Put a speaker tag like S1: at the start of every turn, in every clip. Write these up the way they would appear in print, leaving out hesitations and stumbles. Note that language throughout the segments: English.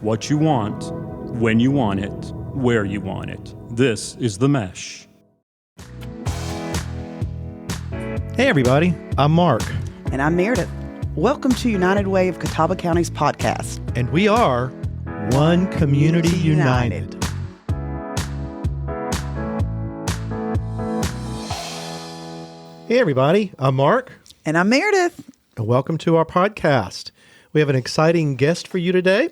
S1: what you want, when you want it, where you want it. This is The Mesh.
S2: Hey everybody, I'm Mark.
S3: And I'm Meredith. Welcome to United Way of Catawba County's podcast.
S2: And we are One Community United. Hey everybody, I'm Mark.
S3: And I'm Meredith.
S2: And welcome to our podcast. We have an exciting guest for you today.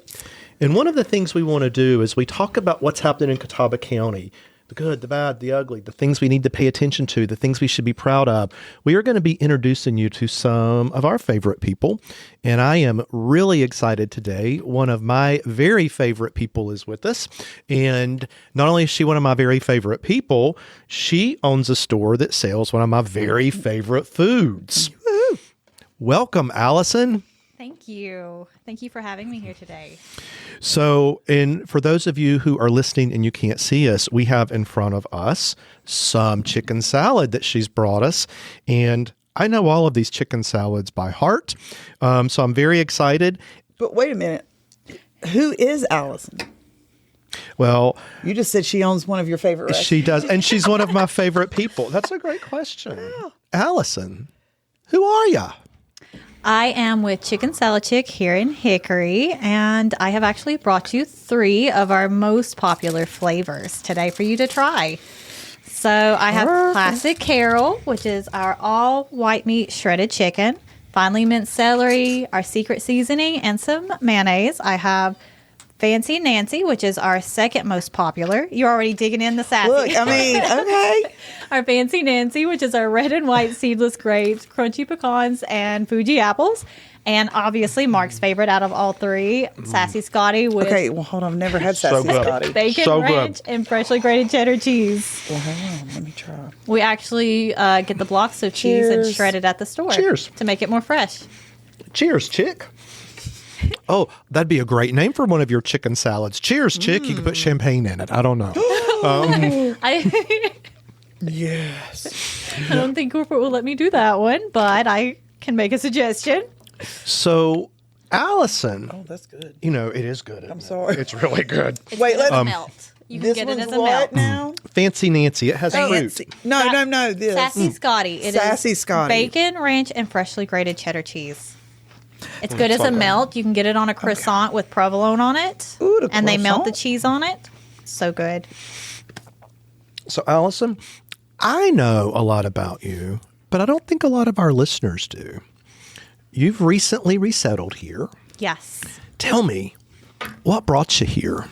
S2: And one of the things we want to do is we talk about what's happening in Catawba County. The good, the bad, the ugly, the things we need to pay attention to, the things we should be proud of. We are going to be introducing you to some of our favorite people. And I am really excited today. One of my very favorite people is with us. And not only is she one of my very favorite people, she owns a store that sells one of my very favorite foods. Woo-hoo. Welcome, Allison.
S4: Thank you. Thank you for having me here today.
S2: So, and for those of you who are listening and you can't see us, we have in front of us some chicken salad that she's brought us. And I know all of these chicken salads by heart. So I'm very excited.
S3: But wait a minute. Who is Allison?
S2: Well,
S3: you just said she owns one of your favorite restaurants.
S2: She does. And she's one of my favorite people. That's a great question. Yeah. Allison, who are you?
S4: I am with Chicken Salad Chick here in Hickory, and I have actually brought you 3 of our most popular flavors today for you to try. So I have Classic Carol, which is our all white meat shredded chicken, finely minced celery, our secret seasoning, and some mayonnaise. I have Fancy Nancy, which is our second most popular. You're already digging in the sassy.
S3: Look, I mean, okay.
S4: Our Fancy Nancy, which is our red and white seedless grapes, crunchy pecans, and Fuji apples. And obviously, Mark's favorite out of all 3, Sassy Scotty with
S3: okay, well, hold on. I've never had Sassy Scotty.
S4: Bacon ranch and freshly grated cheddar cheese.
S3: Well, hold on. Let me try.
S4: We actually get the blocks of cheese and shred it at the store.
S2: Cheers.
S4: To make it more fresh.
S2: Cheers, Chick. Oh, that'd be a great name for one of your chicken salads. Cheers, Chick. You could put champagne in it. I don't know.
S3: Yes.
S4: I don't think corporate will let me do that one, but I can make a suggestion.
S2: So, Allison.
S3: Oh, that's good.
S2: You know, it is good.
S3: I'm sorry.
S2: It's really good.
S3: Wait, let's
S4: melt. You can
S3: this
S4: get it
S3: one's
S4: as a
S3: what
S4: melt.
S3: now?
S2: Fancy Nancy. It has fruit.
S3: No. This.
S4: Sassy Scotty. It
S3: Sassy
S4: is
S3: Scotty.
S4: Bacon, ranch, and freshly grated cheddar cheese. It's good as a melt. You can get it on a croissant with provolone on it.
S3: Ooh,
S4: and they melt the
S3: croissant?
S4: cheese on it. So good.
S2: So, Allison, I know a lot about you, but I don't think a lot of our listeners do. You've recently resettled here.
S4: Yes.
S2: Tell me, what brought you here?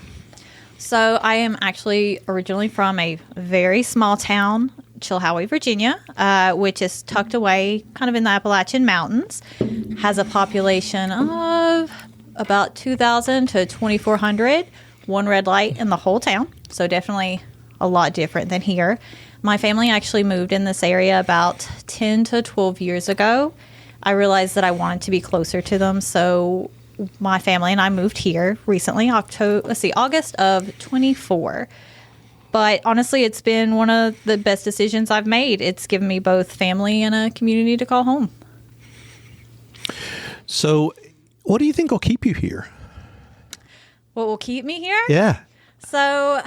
S4: So I am actually originally from a very small town, Chilhowie, Virginia, which is tucked away kind of in the Appalachian Mountains. Has a population of about 2,000 to 2,400. One red light in the whole town. So definitely a lot different than here. My family actually moved in this area about 10 to 12 years ago. I realized that I wanted to be closer to them, so my family and I moved here recently, August of 24. But honestly, it's been one of the best decisions I've made. It's given me both family and a community to call home.
S2: So, what do you think will keep you here?
S4: What will keep me here?
S2: Yeah.
S4: So,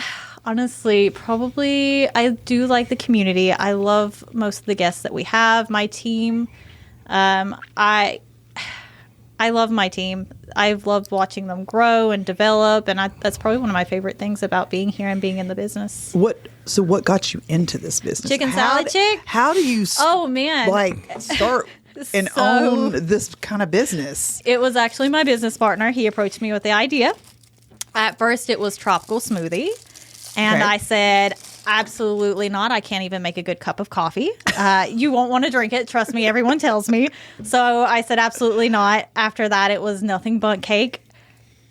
S4: honestly, probably I do like the community. I love most of the guests that we have. My team, I love my team. I've loved watching them grow and develop, and that's probably one of my favorite things about being here and being in the business.
S3: So what got you into this business?
S4: Chicken Salad Chick?
S3: How do you start and own this kind of business?
S4: It was actually my business partner. He approached me with the idea. At first, it was tropical smoothie, and I said, absolutely not. I can't even make a good cup of coffee. You won't want to drink it. Trust me, everyone tells me. So I said, absolutely not. After that, it was nothing but cake.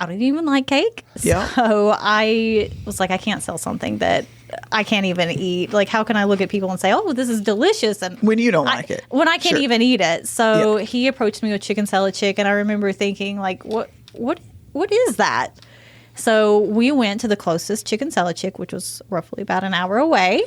S4: I don't even like cake.
S3: Yeah.
S4: So I was like, I can't sell something that I can't even eat. Like, how can I look at people and say, oh, this is delicious? And
S3: when you don't like it.
S4: When I can't even eat it. So he approached me with Chicken Salad Chick, and I remember thinking, like, what is that? So we went to the closest Chicken Salad Chick, which was roughly about an hour away.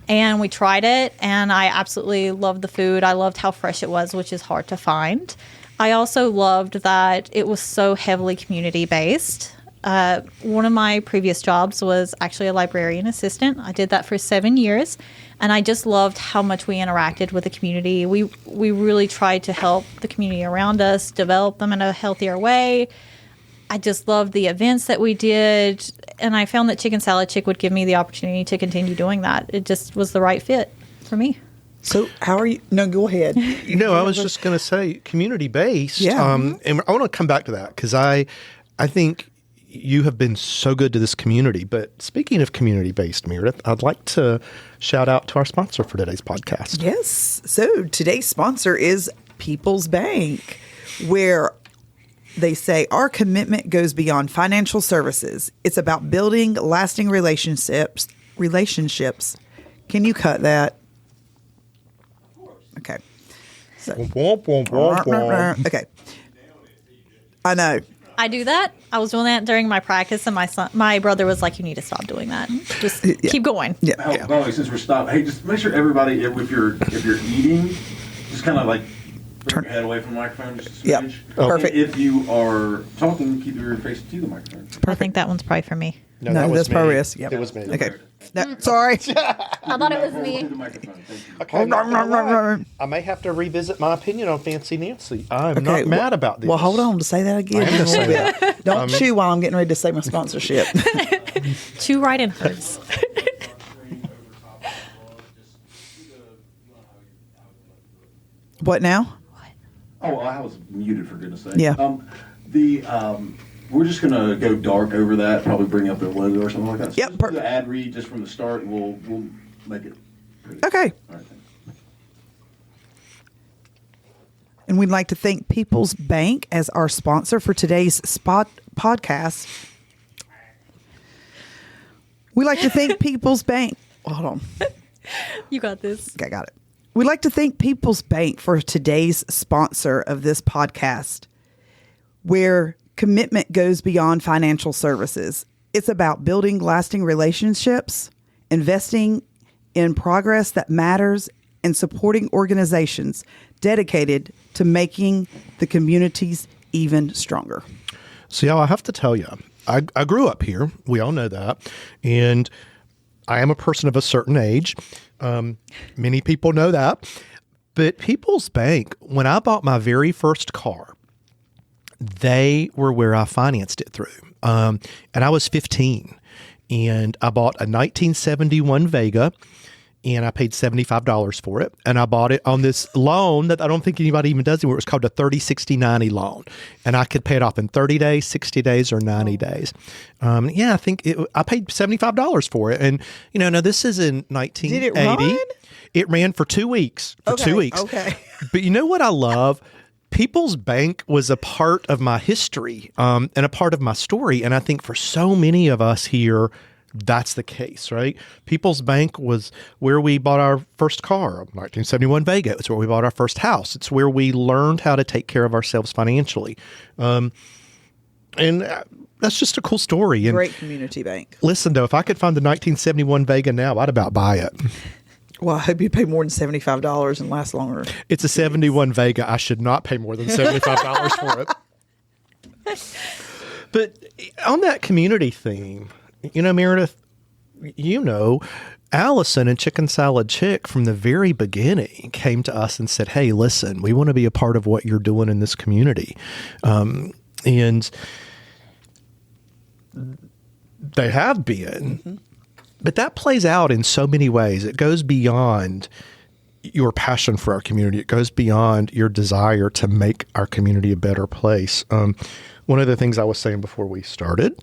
S4: And we tried it, and I absolutely loved the food. I loved how fresh it was, which is hard to find. I also loved that it was so heavily community-based. One of my previous jobs was actually a librarian assistant. I did that for 7 years, and I just loved how much we interacted with the community. We really tried to help the community around us, develop them in a healthier way. I just loved the events that we did, and I found that Chicken Salad Chick would give me the opportunity to continue doing that. It just was the right fit for me.
S3: So how are you? No, go ahead.
S2: I was just going to say community-based.
S3: Yeah.
S2: And I want to come back to that because I think you have been so good to this community. But speaking of community-based, Meredith, I'd like to shout out to our sponsor for today's podcast.
S3: Yes. So today's sponsor is People's Bank, where they say our commitment goes beyond financial services. It's about building lasting relationships. Can you cut that? Okay. So, okay. I know.
S4: I do that. I was doing that during my practice, and my brother was like, "You need to stop doing that. Just keep going."
S3: Yeah.
S5: By the way, since we're stopped, hey, just make sure everybody, if you're eating, just kind of like turn your head away from the microphone just a smidge.
S3: Perfect.
S5: If you are talking, keep your face to the microphone.
S4: I think that one's probably for me.
S3: No, that's probably us. Yep.
S2: It was me.
S3: Okay. No, sorry.
S4: I thought it was me.
S5: To the microphone. Thank you.
S2: Okay, I may have to revisit my opinion on Fancy Nancy. I'm not mad about this.
S3: Well, hold on to say that again.
S2: I am gonna say that.
S3: Don't chew while I'm getting ready to say my sponsorship.
S4: Chew right in hers.
S3: What now?
S5: Oh, I was muted for goodness sake.
S3: Yeah.
S5: We're just gonna go dark over that. Probably bring up the logo or something like that. So
S3: Yep,
S5: just do the ad read just from the start. We'll make it pretty.
S3: Okay.
S5: All right. Thanks.
S3: And we'd like to thank People's Bank as our sponsor for today's podcast. We'd like to thank People's Bank. Hold on.
S4: You got this.
S3: Okay, got it. We'd like to thank People's Bank for today's sponsor of this podcast, where commitment goes beyond financial services. It's about building lasting relationships, investing in progress that matters, and supporting organizations dedicated to making the communities even stronger.
S2: So, y'all, I have to tell you, I grew up here. We all know that. And I am a person of a certain age. Many people know that. But People's Bank, when I bought my very first car, they were where I financed it through. And I was 15. And I bought a 1971 Vega. And I paid $75 for it. And I bought it on this loan that I don't think anybody even does anymore. It was called a 30-60-90 loan. And I could pay it off in 30 days, 60 days, or 90 days. I think I paid $75 for it. And, now this is in 1980.
S3: Did it run?
S2: It ran for 2 weeks.
S3: Okay.
S2: But you know what I love? People's Bank was a part of my history and a part of my story. And I think for so many of us here, that's the case, right? People's Bank was where we bought our first car, 1971 Vega. It's where we bought our first house. It's where we learned how to take care of ourselves financially. And that's just a cool story. And
S3: Great community bank.
S2: listen, though, if I could find the 1971 Vega now, I'd about buy it.
S3: Well, I hope you pay more than $75 and last longer.
S2: It's a 71 Vega. I should not pay more than $75 for it. But on that community theme, Meredith, Allison and Chicken Salad Chick from the very beginning came to us and said, hey, listen, we want to be a part of what you're doing in this community. And they have been. Mm-hmm. But that plays out in so many ways. It goes beyond your passion for our community. It goes beyond your desire to make our community a better place. One of the things I was saying before we started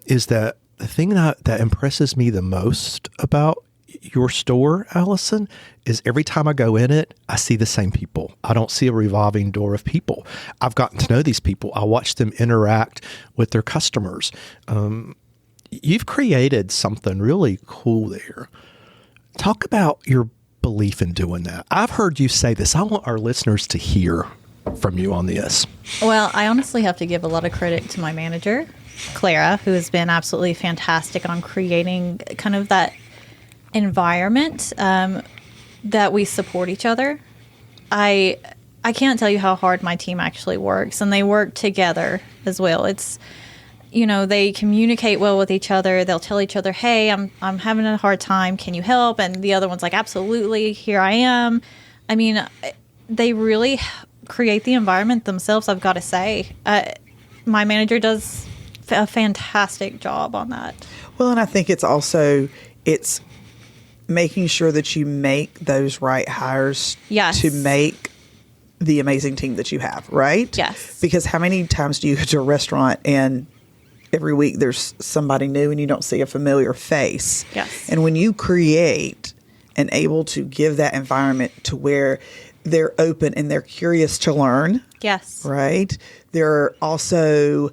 S2: is that the thing that impresses me the most about your store, Allison, is every time I go in it, I see the same people. I don't see a revolving door of people. I've gotten to know these people. I watch them interact with their customers. You've created something really cool there. Talk about your belief in doing that. I've heard you say this. I want our listeners to hear from you on this.
S4: Well, I honestly have to give a lot of credit to my manager, Clara, who has been absolutely fantastic on creating kind of that environment that we support each other. I can't tell you how hard my team actually works, and they work together as well. they communicate well with each other. They'll tell each other, "Hey, I'm having a hard time. Can you help?" And the other one's like, "Absolutely. Here I am." I mean, they really create the environment themselves, I've got to say. My manager does a fantastic job on that.
S3: Well, and I think it's making sure that you make those right hires
S4: Yes.
S3: to make the amazing team that you have, right?
S4: Yes.
S3: Because how many times do you go to a restaurant and every week there's somebody new and you don't see a familiar face?
S4: Yes.
S3: And when you create and able to give that environment to where they're open and they're curious to learn,
S4: Yes.
S3: right? They're also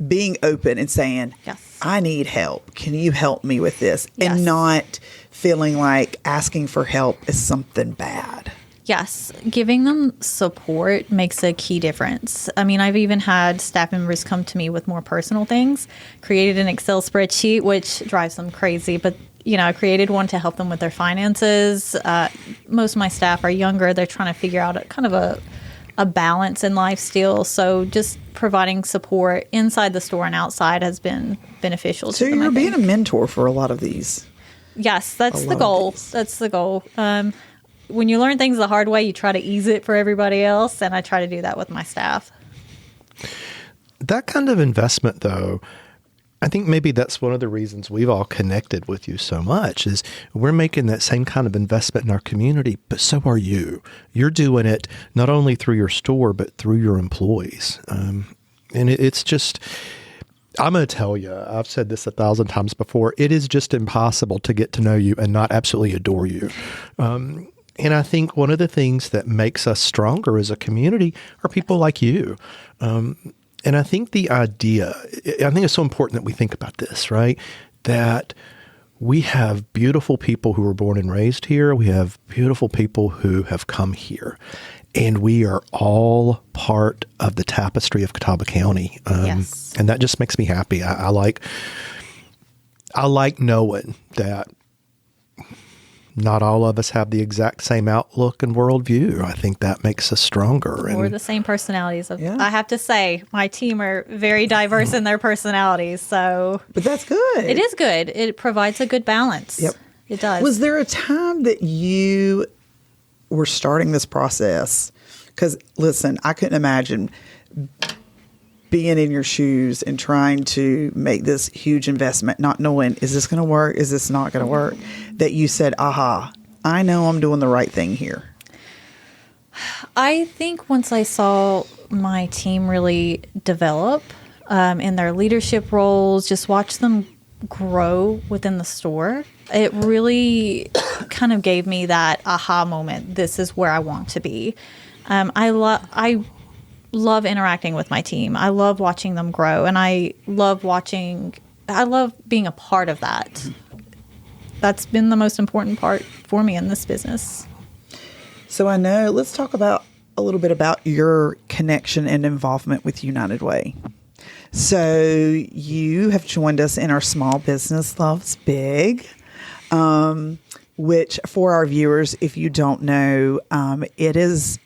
S3: being open and saying,
S4: Yes.
S3: I need help. Can you help me with this?
S4: Yes.
S3: And not feeling like asking for help is something bad.
S4: Yes, giving them support makes a key difference. I mean, I've even had staff members come to me with more personal things, created an Excel spreadsheet, which drives them crazy. But, I created one to help them with their finances. Most of my staff are younger. They're trying to figure out a balance in life still. So just providing support inside the store and outside has been beneficial
S3: So
S4: to them.
S3: you're
S4: I
S3: being
S4: think.
S3: a mentor for a lot of these.
S4: Yes, that's
S3: a
S4: the
S3: lot of
S4: goal.
S3: these.
S4: That's the goal. When you learn things the hard way, you try to ease it for everybody else, and I try to do that with my staff.
S2: That kind of investment, though, I think maybe that's one of the reasons we've all connected with you so much is we're making that same kind of investment in our community, but so are you. You're doing it not only through your store, but through your employees. And it's just, I'm going to tell you, I've said this 1,000 times before, it is just impossible to get to know you and not absolutely adore you. And I think one of the things that makes us stronger as a community are people like you. And I think I think it's so important that we think about this, right? That we have beautiful people who were born and raised here. We have beautiful people who have come here. And we are all part of the tapestry of Catawba County.
S4: Yes.
S2: And that just makes me happy. I like knowing that not all of us have the exact same outlook and worldview. I think that makes us stronger.
S4: Or the same personalities.
S3: Yeah.
S4: I have to say, my team are very diverse in their personalities, so
S3: But that's good.
S4: it is good. It provides a good balance.
S3: Yep.
S4: It does.
S3: Was there a time that you were starting this process? Because, listen, I couldn't imagine being in your shoes and trying to make this huge investment, not knowing, is this going to work? Is this not going to work? That you said, aha, I know I'm doing the right thing here.
S4: I think once I saw my team really develop in their leadership roles, just watch them grow within the store, it really kind of gave me that aha moment. This is where I want to be. I love interacting with my team. I love watching them grow, and I love being a part of that. That's been the most important part for me in this business.
S3: So let's talk about a little bit about your connection and involvement with United Way. So you have joined us in our Small Business Loves Big, which for our viewers, if you don't know, it is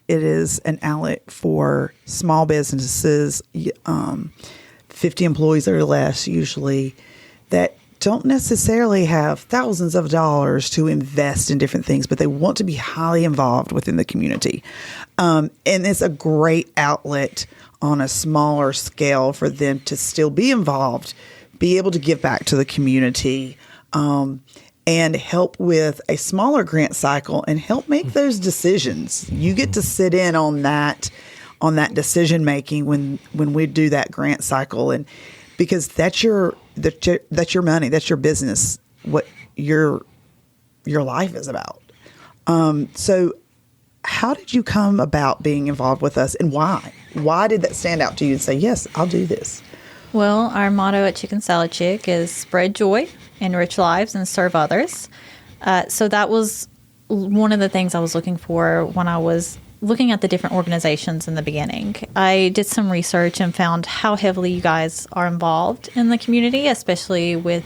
S3: an outlet for small businesses, 50 employees or less usually, that don't necessarily have thousands of dollars to invest in different things, but they want to be highly involved within the community. And it's a great outlet on a smaller scale for them to still be involved, be able to give back to the community, and help with a smaller grant cycle and help make those decisions. You get to sit in on that decision making when we do that grant cycle, and because that's your money, that's your business, what your life is about. So how did you come about being involved with us, and why? Why did that stand out to you and say, yes, I'll do this?
S4: Well, our motto at Chicken Salad Chick is spread joy, enrich lives, and serve others. So that was one of the things I was looking for when I was looking at the different organizations in the beginning. I did some research and found how heavily you guys are involved in the community, especially with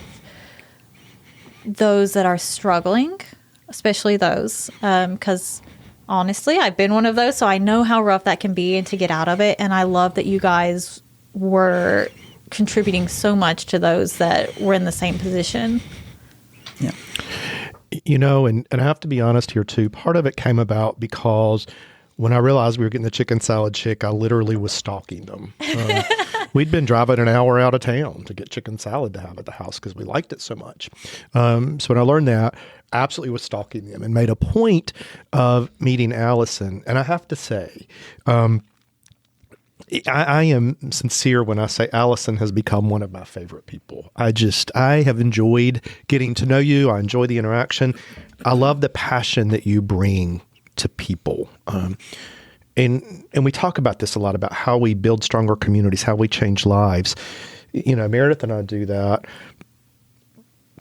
S4: those that are struggling, especially those, because honestly, I've been one of those, so I know how rough that can be and to get out of it. And I love that you guys were contributing so much to those that were in the same position.
S3: Yeah.
S2: You know, and I have to be honest here too. Part of it came about because when I realized we were getting the chicken salad chick, I literally was stalking them. We'd been driving an hour out of town to get chicken salad to have at the house because we liked it so much. So when I learned that, I absolutely was stalking them and made a point of meeting Allison. And I have to say, I am sincere when I say Allison has become one of my favorite people. I have enjoyed getting to know you. I enjoy the interaction. I love the passion that you bring to people. And we talk about this a lot, about how we build stronger communities, how we change lives. You know, Meredith and I do that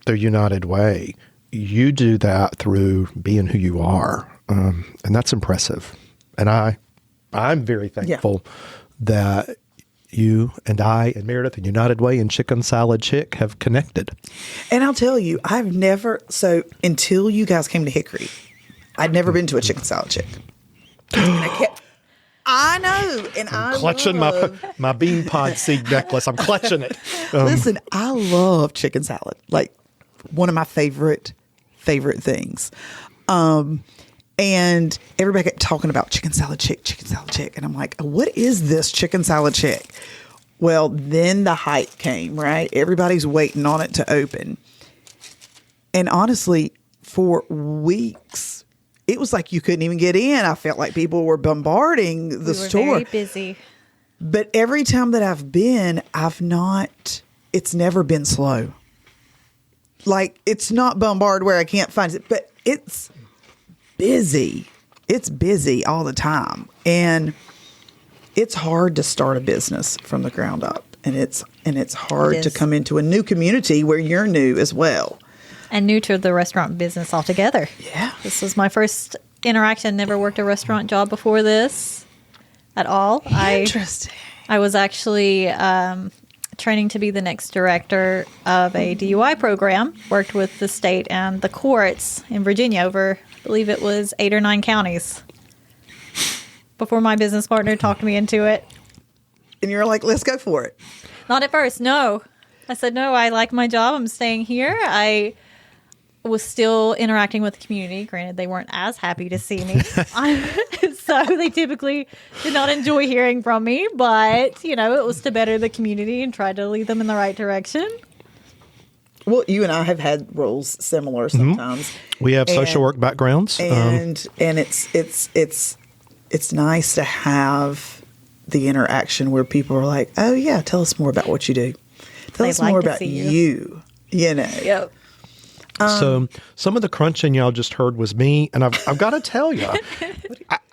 S2: the United Way. You do that through being who you are. And that's impressive. And I'm very thankful that you and I and Meredith and United Way and Chicken Salad Chick have connected.
S3: And I'll tell you, until you guys came to Hickory, I'd never been to a chicken salad chick. And I know, and I'm
S2: clutching my bean pod seed necklace. I'm clutching it.
S3: Listen, I love chicken salad. Like one of my favorite things. And everybody kept talking about chicken salad chick. And I'm like, what is this chicken salad chick? Well, then the hype came, right? Everybody's waiting on it to open. And honestly, for weeks, it was like you couldn't even get in. I felt like people were bombarding the store.
S4: We were very busy.
S3: But every time that I've been, it's never been slow. Like, it's not bombarded where I can't find it, but it's busy. It's busy all the time. And it's hard to start a business from the ground up. And it's hard to come into a new community where you're new as well.
S4: And new to the restaurant business altogether.
S3: Yeah.
S4: This was my first interaction. Never worked a restaurant job before this at all.
S3: Interesting.
S4: I was actually training to be the next director of a DUI program. Worked with the state and the courts in Virginia over, I believe it was 8 or 9 counties. Before my business partner talked me into it.
S3: And you're like, let's go for it.
S4: Not at first, no. I said, no, I like my job. I'm staying here. I was still interacting with the community. Granted, they weren't as happy to see me. So they typically did not enjoy hearing from me. But, it was to better the community and try to lead them in the right direction.
S3: Well, you and I have had roles similar sometimes.
S2: We have social work backgrounds.
S3: And it's nice to have the interaction where people are like, oh, yeah, tell us more about what you do. Tell us more about you.
S4: Yep.
S2: So some of the crunching y'all just heard was me, and I've got to tell you,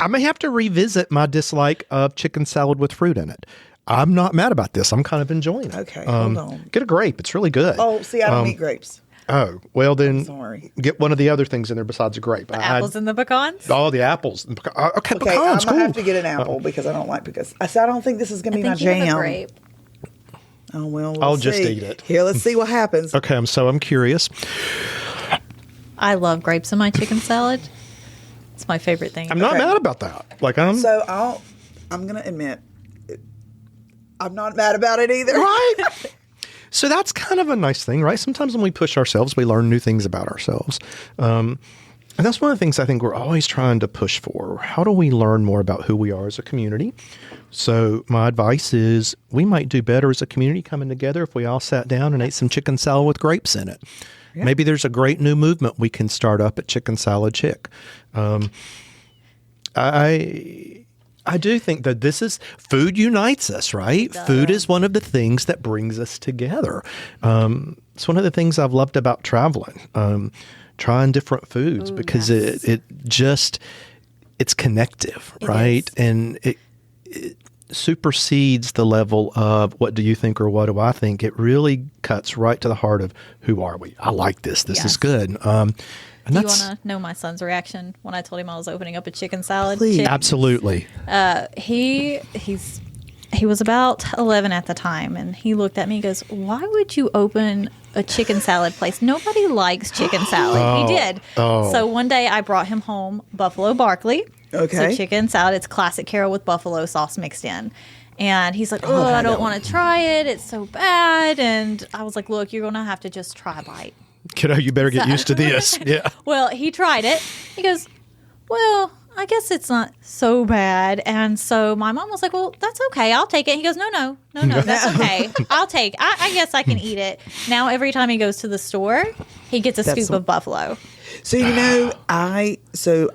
S2: I may have to revisit my dislike of chicken salad with fruit in it. I'm not mad about this. I'm kind of enjoying it.
S3: Okay, hold on.
S2: Get a grape. It's really good.
S3: Oh, see, I don't eat grapes.
S2: Oh, well then,
S3: sorry.
S2: Get one of the other things in there besides a grape.
S4: The apples and the pecans?
S2: Oh, the apples. Okay,
S3: Okay,
S2: pecans,
S3: I'm going to have to get an apple because I don't like pecans. I said, I don't think this is going to be my
S4: I think you have a
S3: jam.
S4: grape.
S3: Oh, well,
S2: I'll
S3: we'll
S2: just
S3: see.
S2: eat it.
S3: Here, let's see what happens.
S2: Okay, I'm curious.
S4: I love grapes in my chicken salad. It's my favorite thing.
S2: I'm not mad about that.
S3: So I'm going to admit, I'm not mad about it either.
S2: Right. So that's kind of a nice thing, right? Sometimes when we push ourselves, we learn new things about ourselves. And that's one of the things I think we're always trying to push for. How do we learn more about who we are as a community? So my advice is we might do better as a community coming together if we all sat down and ate some chicken salad with grapes in it. Yeah. Maybe there's a great new movement we can start up at Chicken Salad Chick. I do think that food unites us, right? Food is one of the things that brings us together. It's one of the things I've loved about traveling, trying different foods because it's connective, right? And it supersedes the level of what do you think or what do I think. It really cuts right to the heart of who are we? I like this. This is good. And
S4: do you want to know my son's reaction when I told him I was opening up a chicken salad?
S3: Please.
S2: Absolutely.
S4: He was about 11 at the time, and he looked at me and goes, "Why would you open a chicken salad place? Nobody likes chicken salad." He did.
S2: Oh.
S4: So one day I brought him home Buffalo Barkley.
S3: Okay.
S4: So chicken salad. It's classic Carol with buffalo sauce mixed in. And he's like, oh, I don't want to try it. It's so bad. And I was like, look, you're going to have to just try a bite.
S2: Kiddo, you better get used to this. Yeah.
S4: Well, he tried it. He goes, well, I guess it's not so bad. And so my mom was like, well, that's okay. I'll take it. He goes, no, that's okay. I guess I can eat it. Now, every time he goes to the store, he gets a scoop of buffalo.
S3: So, I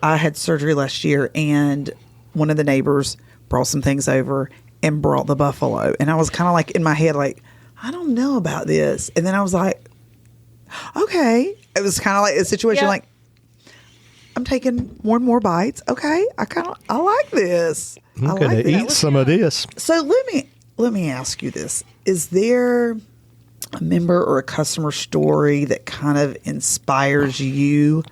S3: had surgery last year, and one of the neighbors brought some things over and brought the buffalo. And I was kind of like in my head, like, I don't know about this. And then I was like, okay. It was kind of like a situation like, I'm taking more and more bites. Okay, I like this.
S2: I'm going to eat some of this.
S3: So let me ask you this: is there a member or a customer story that kind of inspires you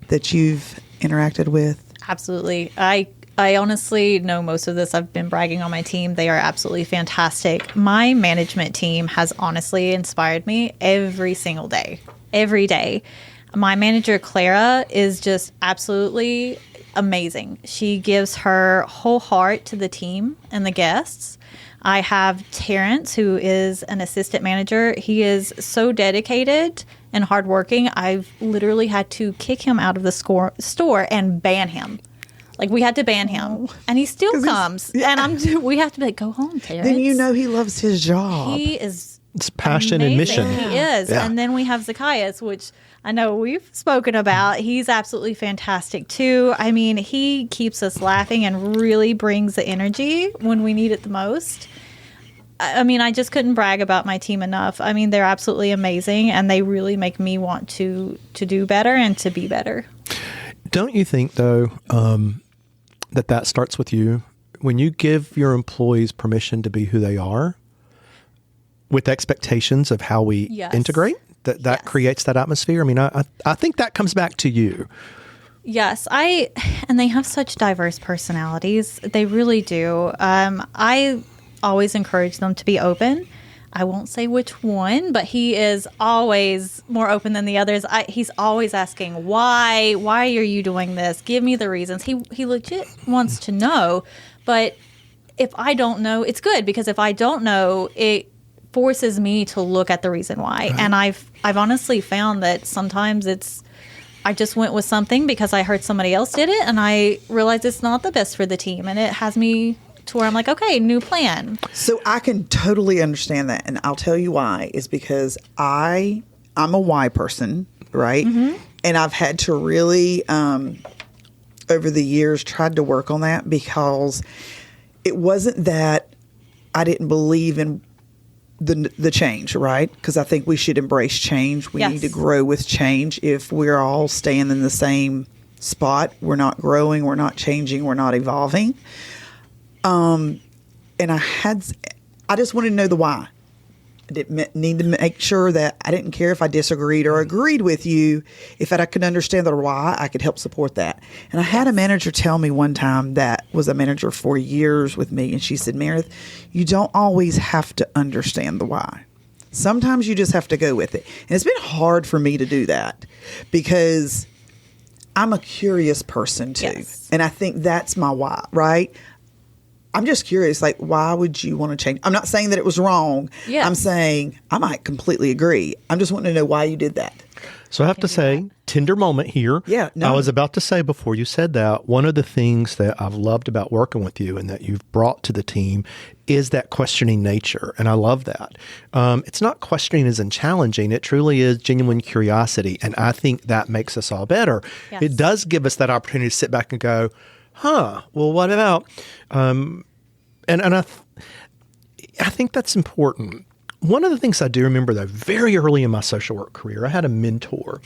S3: that you've interacted with?
S4: Absolutely. I honestly know most of this. I've been bragging on my team. They are absolutely fantastic. My management team has honestly inspired me every single day. Every day. My manager, Clara, is just absolutely amazing. She gives her whole heart to the team and the guests. I have Terrence, who is an assistant manager. He is so dedicated and hardworking. I've literally had to kick him out of the store and ban him. Like, we had to ban him, and he still comes. And we have to be like, go home, Terrence.
S3: Then he loves his job.
S4: He is
S2: It's passion
S4: amazing.
S2: and mission.
S4: He is.
S2: Yeah.
S4: And then we have Zacchaeus, which I know we've spoken about. He's absolutely fantastic too. I mean, he keeps us laughing and really brings the energy when we need it the most. I mean, I just couldn't brag about my team enough. I mean, they're absolutely amazing, and they really make me want to do better and to be better.
S2: Don't you think, though, that starts with you? When you give your employees permission to be who they are, with expectations of how we integrate, that creates that atmosphere. I mean, I think that comes back to you.
S4: Yes, and they have such diverse personalities. They really do. I always encourage them to be open. I won't say which one, but he is always more open than the others. He's always asking, why are you doing this? Give me the reasons. He legit wants to know, but if I don't know, it's good, because if I don't know, it forces me to look at the reason why. Right. And I've honestly found that sometimes I just went with something because I heard somebody else did it, and I realized it's not the best for the team, and it has me to where I'm like, okay, new plan.
S3: So I can totally understand that, and I'll tell you why. Is because I'm a why person, right? Mm-hmm. And I've had to really over the years tried to work on that, because it wasn't that I didn't believe in the change, right? Because I think we should embrace change. We need to grow with change. If we're all staying in the same spot, we're not growing, we're not changing, we're not evolving. And I just wanted to know the why. I didn't need to make sure that I didn't care if I disagreed or agreed with you. If I could understand the why, I could help support that. And I had a manager tell me one time, that was a manager for years with me, and she said, Meredith, you don't always have to understand the why. Sometimes you just have to go with it. And it's been hard for me to do that, because I'm a curious person too. Yes. And I think that's my why, right? I'm just curious, like, why would you want to change? I'm not saying that it was wrong. Yeah. I'm saying I might completely agree. I'm just wanting to know why you did that.
S2: So I have to say, tender moment here.
S3: Yeah. No.
S2: I was about to say, before you said that, one of the things that I've loved about working with you and that you've brought to the team is that questioning nature. And I love that. It's not questioning as in challenging. It truly is genuine curiosity. And I think that makes us all better. Yes. It does give us that opportunity to sit back and go, well, what about, and I think that's important. One of the things I do remember, though, very early in my social work career, I had a mentor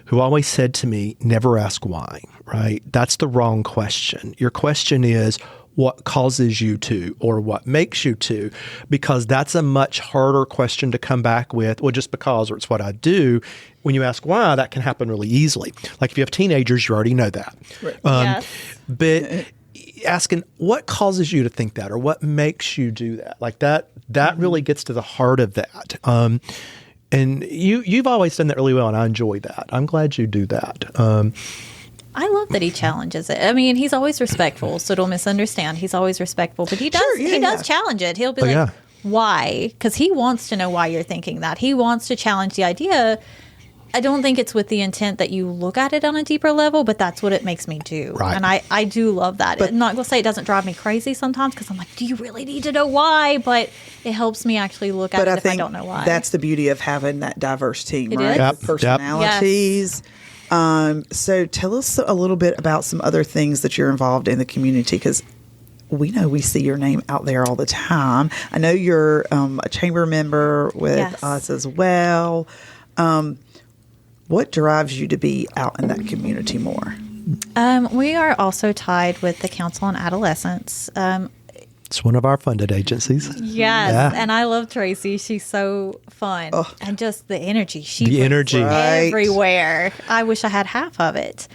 S2: who always said to me, never ask why, right? That's the wrong question. Your question is, what causes you to, or what makes you to, because that's a much harder question to come back with, well, just because, or it's what I do. When you ask why, that can happen really easily. Like if you have teenagers, you already know that. Right.
S4: Yes.
S2: But asking what causes you to think that, or what makes you do that, like that really gets to the heart of that. And you've always done that really well, and I enjoy that. I'm glad you do that.
S4: I love that he challenges it. I mean, he's always respectful, so don't misunderstand. He's always respectful, but he does
S3: Sure, yeah,
S4: he does
S3: yeah.
S4: challenge it. He'll be
S2: Oh,
S4: like,
S2: yeah.
S4: why? Because he wants to know why you're thinking that. He wants to challenge the idea. I don't think it's with the intent that you look at it on a deeper level, but that's what it makes me do.
S2: Right.
S4: And I do love that. I'm not going to say it doesn't drive me crazy sometimes because I'm like, do you really need to know why? But it helps me actually look at
S3: But
S4: it
S3: I
S4: if
S3: think
S4: I don't know why.
S3: that's the beauty of having that diverse team,
S4: It
S3: right?
S4: is.
S2: Yep,
S3: With personalities. So tell us a little bit about some other things that you're involved in the community, because we know we see your name out there all the time. I know you're a chamber member with
S4: Yes.
S3: us as well. What drives you to be out in that community more?
S4: We are also tied with the Council on Adolescence.
S2: It's one of our funded agencies.
S4: Yes,
S2: Yeah.
S4: and I love Tracy. She's so fun, and just the energy she
S2: The
S4: brings
S2: energy.
S3: Right.
S4: everywhere. I wish I had half of it.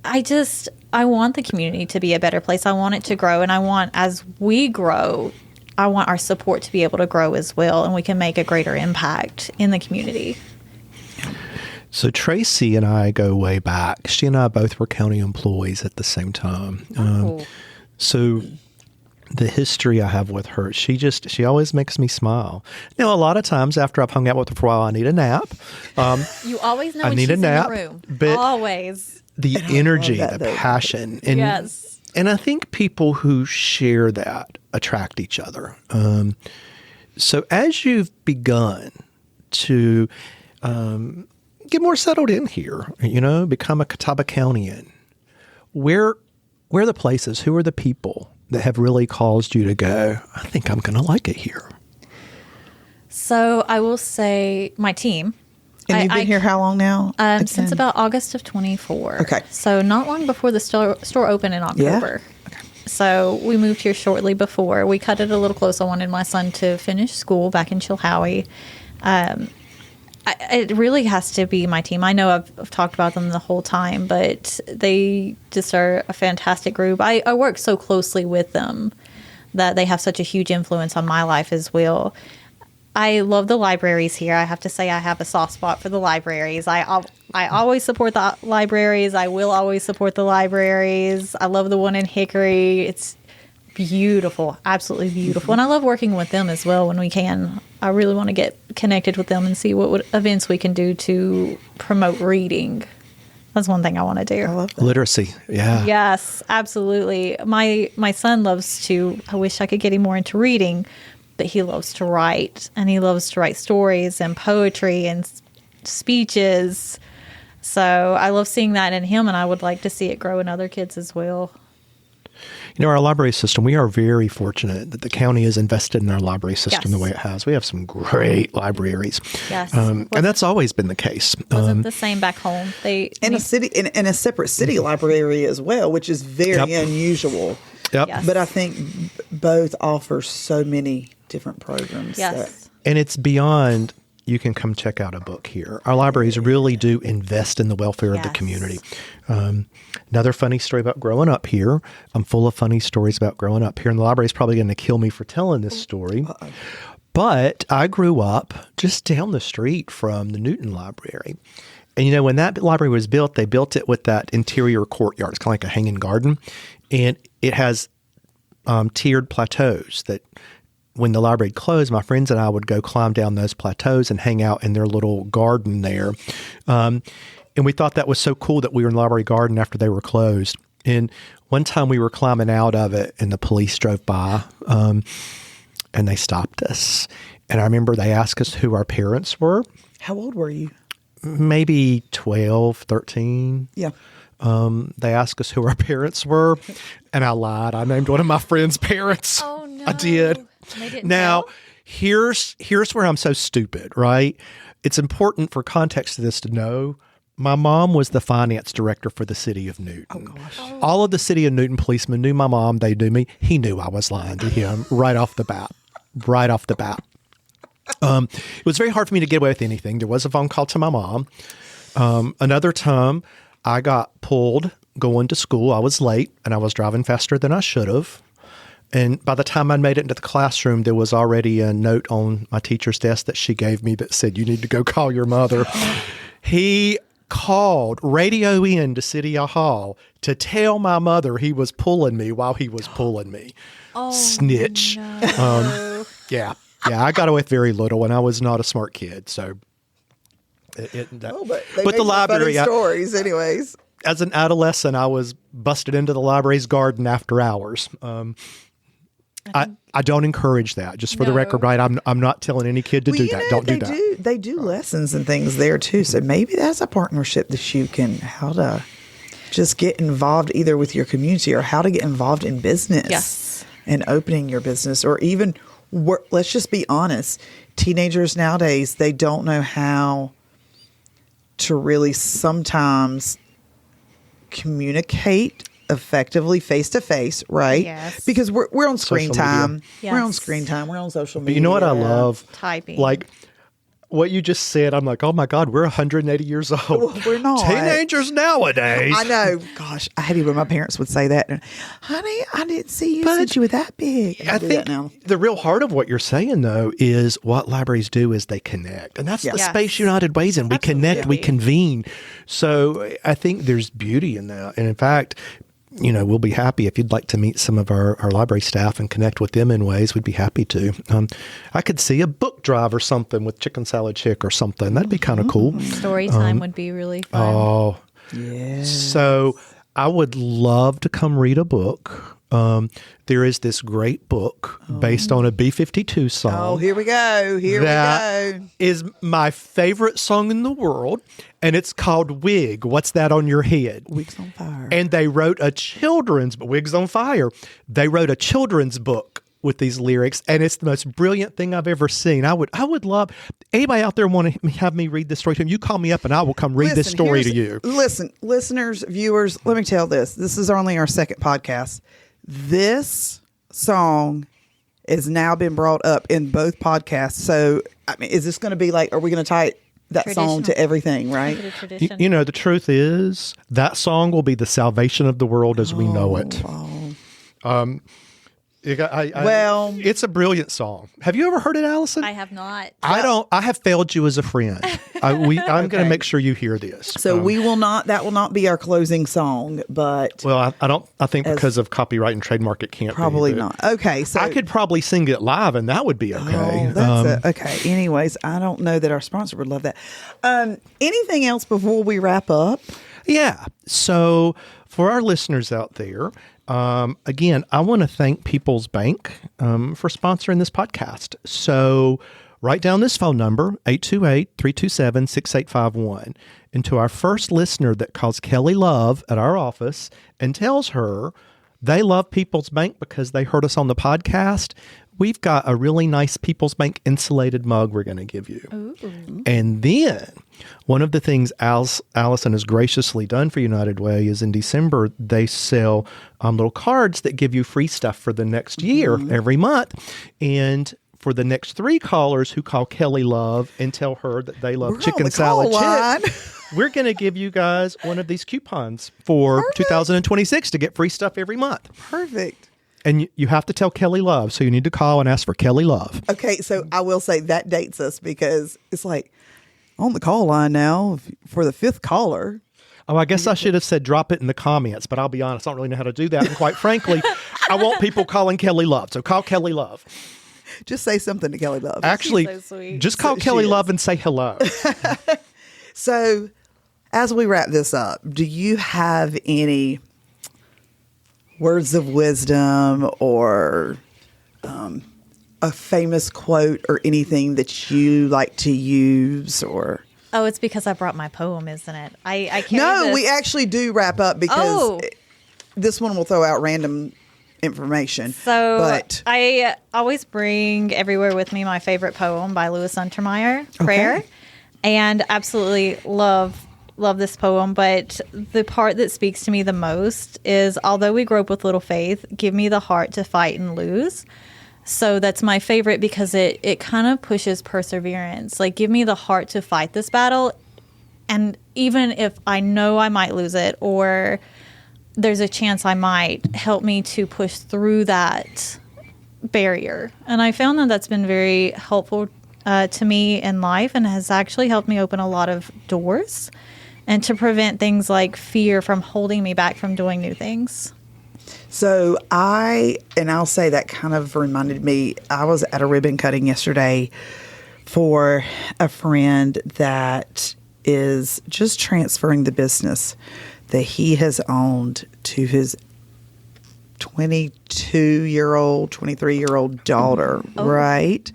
S4: I want the community to be a better place. I want it to grow, and I want, as we grow, I want our support to be able to grow as well, and we can make a greater impact in the community.
S2: So Tracy and I go way back. She and I both were county employees at the same time. So the history I have with her, she always makes me smile. Now, a lot of times after I've hung out with her for a while, I need a nap.
S4: You always know
S2: I
S4: when
S2: need
S4: she's
S2: a
S4: in
S2: nap,
S4: the room.
S2: but-
S4: Always.
S2: The energy,
S3: that,
S2: the
S3: though.
S2: passion. And,
S4: Yes.
S2: And I think people who share that attract each other. So as you've begun to get more settled in here, become a Catawba Countyan, where are the places, who are the people that have really caused you to go, I think I'm going to like it here?
S4: So I will say my team.
S3: And you've been here how long now?
S4: Since
S3: again?
S4: about August of 24.
S3: Okay.
S4: So not long before the store opened in October. So we moved here shortly before. We cut it a little close. I wanted my son to finish school back in Chilhowie. It really has to be my team. I know I've talked about them the whole time, but they just are a fantastic group. I work so closely with them that they have such a huge influence on my life as well. I love the libraries here. I have to say I have a soft spot for the libraries. I always support the libraries. I will always support the libraries. I love the one in Hickory. It's beautiful, absolutely beautiful. And I love working with them as well when we can. I really want to get connected with them and see what events we can do to promote reading. That's one thing I want to do.
S3: I love that.
S2: Literacy, yeah.
S4: Yes, absolutely. My son loves to, I wish I could get him more into reading, but he loves to write, and he loves to write stories and poetry and speeches. So I love seeing that in him, and I would like to see it grow in other kids as well.
S2: Our library system, we are very fortunate that the county has invested in our library system
S4: Yes.
S2: the way it has. We have some great libraries.
S4: Yes.
S2: And that's always been the case.
S4: Wasn't the same back home.
S3: In a city, in a separate city library as well, which is very
S2: Yep.
S3: unusual.
S2: Yep.
S4: Yes.
S3: But I think both offer so many different programs. that-
S4: Yes.
S2: And it's beyond, you can come check out a book here. Our libraries really do invest in the welfare of the
S4: Yes.
S2: community. Another funny story about growing up here. I'm full of funny stories about growing up here, and the library is probably going to kill me for telling this story. But I grew up just down the street from the Newton Library. And, when that library was built, they built it with that interior courtyard. It's kind of like a hanging garden. And it has tiered plateaus that when the library closed, my friends and I would go climb down those plateaus and hang out in their little garden there. And we thought that was so cool that we were in the library garden after they were closed. And one time we were climbing out of it and the police drove by and they stopped us. And I remember they asked us who our parents were,
S3: How old were you?
S2: maybe 12, 13.
S3: Yeah.
S2: They asked us who our parents were, and I lied. I named one of my friend's parents.
S4: Oh, no.
S2: I did.
S4: They didn't
S2: Now,
S4: tell?
S2: here's where I'm so stupid, right? It's important for context to this to know my mom was the finance director for the city of Newton. Oh, gosh. All of the city of Newton policemen knew my mom. They knew me. He knew I was lying to him right off the bat. Right off the bat. It was very hard for me to get away with anything. There was a phone call to my mom. Another time, I got pulled going to school. I was late, and I was driving faster than I should have. And by the time I made it into the classroom, there was already a note on my teacher's desk that she gave me that said, "You need to go call your mother." He called Radio In to City Hall to tell my mother he was pulling me while he was pulling me.
S4: Oh,
S2: Snitch.
S4: no.
S2: Yeah. Yeah, I got away with very little, and I was not a smart kid. So,
S3: But they
S2: but
S3: make
S2: the
S3: for funny
S2: library,
S3: stories, anyways.
S2: as an adolescent, I was busted into the library's garden after hours. I don't encourage that. Just for the
S4: No.
S2: record, right? I'm not telling any kid to
S3: Well,
S2: do
S3: you
S2: that.
S3: know,
S2: Don't do
S3: they
S2: that.
S3: They do lessons and things there too. So maybe that's a partnership that you can how to just get involved either with your community or how to get involved in business.
S4: Yes.
S3: And opening your business or even work. Let's just be honest. Teenagers nowadays, they don't know how to really sometimes communicate effectively face to face, right?
S4: Yes.
S3: Because we're on screen
S2: Social media.
S3: time. We're on
S4: Yes.
S3: screen time. We're on social
S2: But
S3: media.
S2: you know what I love?
S4: Typing.
S2: Like what you just said, I'm like, oh my God, we're 180 years old.
S3: Well, we're not.
S2: Teenagers nowadays.
S3: I know. Gosh, I hated when my parents would say that. Honey, I didn't see you since you were that big.
S2: I
S3: do
S2: think
S3: that now.
S2: the real heart of what you're saying, though, is what libraries do is they connect. And that's the
S4: Yes.
S2: space United Ways in. We connect, we
S4: Absolutely.
S2: convene. So I think there's beauty in that. And in fact, you know, we'll be happy if you'd like to meet some of our library staff and connect with them in ways. We'd be happy to. I could see a book drive or something with Chicken Salad Chick or something. That'd be kind of cool.
S4: Story time would be really fun.
S2: Oh,
S3: Yeah.
S2: so I would love to come read a book. There is this great book based on a B-52 song.
S3: Oh, here we go. Here we
S2: That
S3: go.
S2: is my favorite song in the world, and it's called Wig. What's that on your head?
S3: Wigs on fire.
S2: And they wrote a Wigs on Fire. They wrote a children's book with these lyrics, and it's the most brilliant thing I've ever seen. I would love anybody out there want to have me read this story to them. You call me up, and I will come read this story to you.
S3: Listen, listeners, viewers, let me tell this. This is only our second podcast. This song has now been brought up in both podcasts. So, I mean, is this going to be like, are we going to tie that song to
S4: Traditional.
S3: everything, right?
S4: Bit of tradition.
S2: You know, the truth is that song will be the salvation of the world as we know it.
S3: Wow. Well-
S2: it's a brilliant song. Have you ever heard it, Allison?
S4: I have not.
S2: I have failed you as a friend. I'm going to make sure you hear this.
S3: So that will not be our closing song, but
S2: Well, I think because of copyright and trademark, it can't.
S3: probably
S2: be, but
S3: not. Okay. So
S2: I could probably sing it live, and that would be okay.
S3: Oh, that's okay. Anyways, I don't know that our sponsor would love that. Anything else before we wrap up?
S2: Yeah. So for our listeners out there, again, I want to thank People's Bank for sponsoring this podcast. So write down this phone number, 828-327-6851. And to our first listener that calls Kelly Love at our office and tells her they love People's Bank because they heard us on the podcast, we've got a really nice People's Bank insulated mug we're going to give you.
S4: Ooh.
S2: And then one of the things Allison has graciously done for United Way is in December, they sell little cards that give you free stuff for the next year every month. And for the next 3 callers who call Kelly Love and tell her that they love
S3: We're on
S2: chicken
S3: the call
S2: salad
S3: line.
S2: chips, we're going to give you guys one of these coupons for 2026 to get free stuff every month.
S3: Perfect.
S2: And you have to tell Kelly Love. So you need to call and ask for Kelly Love.
S3: Okay, so I will say that dates us because it's like on the call line now for the 5th caller.
S2: Oh, I guess I should have said drop it in the comments, but I'll be honest, I don't really know how to do that. And quite frankly, I want people calling Kelly Love. So call Kelly Love.
S3: Just say something to Kelly Love.
S2: Actually,
S4: so sweet.
S2: just call
S3: So
S2: Kelly
S3: she is.
S2: Love and say hello.
S3: So, as we wrap this up, do you have any words of wisdom or a famous quote or anything that you like to use or?
S4: Oh, it's because I brought my poem, isn't it? I carry
S3: No,
S4: this.
S3: we actually do wrap up because
S4: Oh.
S3: this one will throw out random information.
S4: So
S3: but
S4: I always bring everywhere with me my favorite poem by Louis Untermeyer, Prayer, and absolutely love this poem. But the part that speaks to me the most is, although we grow up with little faith, give me the heart to fight and lose. So that's my favorite because it kind of pushes perseverance. Like, give me the heart to fight this battle. And even if I know I might lose it or there's a chance I might, help me to push through that barrier. And I found that that's been very helpful to me in life and has actually helped me open a lot of doors and to prevent things like fear from holding me back from doing new things.
S3: So I'll say that kind of reminded me, I was at a ribbon cutting yesterday for a friend that is just transferring the business that he has owned to his 22-year-old, 23-year-old daughter, right?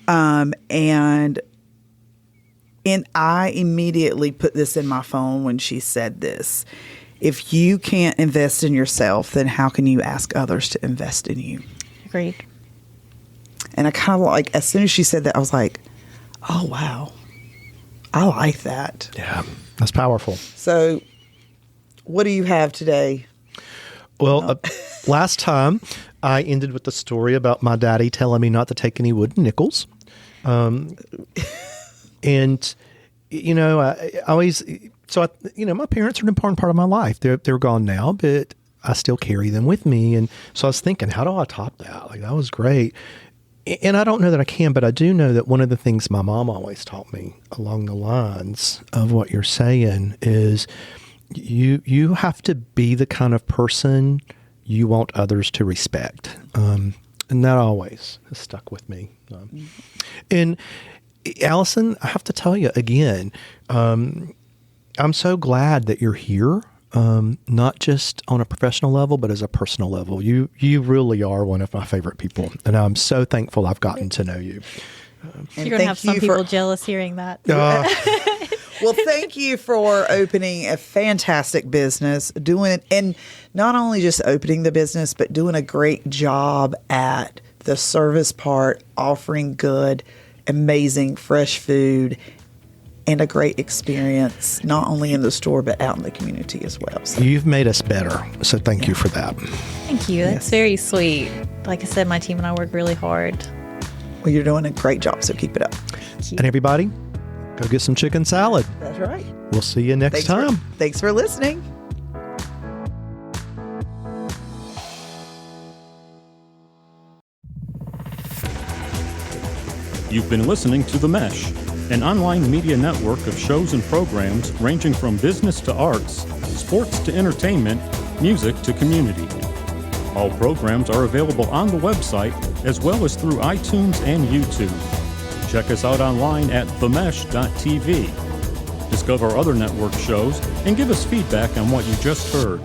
S3: And I immediately put this in my phone when she said this. If you can't invest in yourself, then how can you ask others to invest in you?
S4: Agreed.
S3: And I kind of like, as soon as she said that, I was like, oh, wow. I like that.
S2: Yeah, that's powerful.
S3: So what do you have today?
S2: Well, last time I ended with the story about my daddy telling me not to take any wooden nickels. And, you know, I always, my parents are an important part of my life. They're gone now, but I still carry them with me. And so I was thinking, how do I top that? Like, that was great. And I don't know that I can, but I do know that one of the things my mom always taught me along the lines of what you're saying is you have to be the kind of person you want others to respect. And that always has stuck with me. And Allison, I have to tell you again, I'm so glad that you're here. Not just on a professional level, but as a personal level. You really are one of my favorite people, and I'm so thankful I've gotten to know you.
S4: You're going to have some people jealous hearing that.
S3: Well, thank you for opening a fantastic business, and not only just opening the business, but doing a great job at the service part, offering good, amazing, fresh food, and a great experience, not only in the store, but out in the community as well. So.
S2: You've made us better, so thank you for that.
S4: Thank you. That's very sweet. Like I said, my team and I work really hard.
S3: Well, you're doing a great job, so keep it up.
S2: And everybody, go get some chicken salad.
S3: That's right.
S2: We'll see you next time.
S3: Thanks for listening.
S1: You've been listening to The Mesh, an online media network of shows and programs ranging from business to arts, sports to entertainment, music to community. All programs are available on the website as well as through iTunes and YouTube. Check us out online at themesh.tv. Discover other network shows and give us feedback on what you just heard.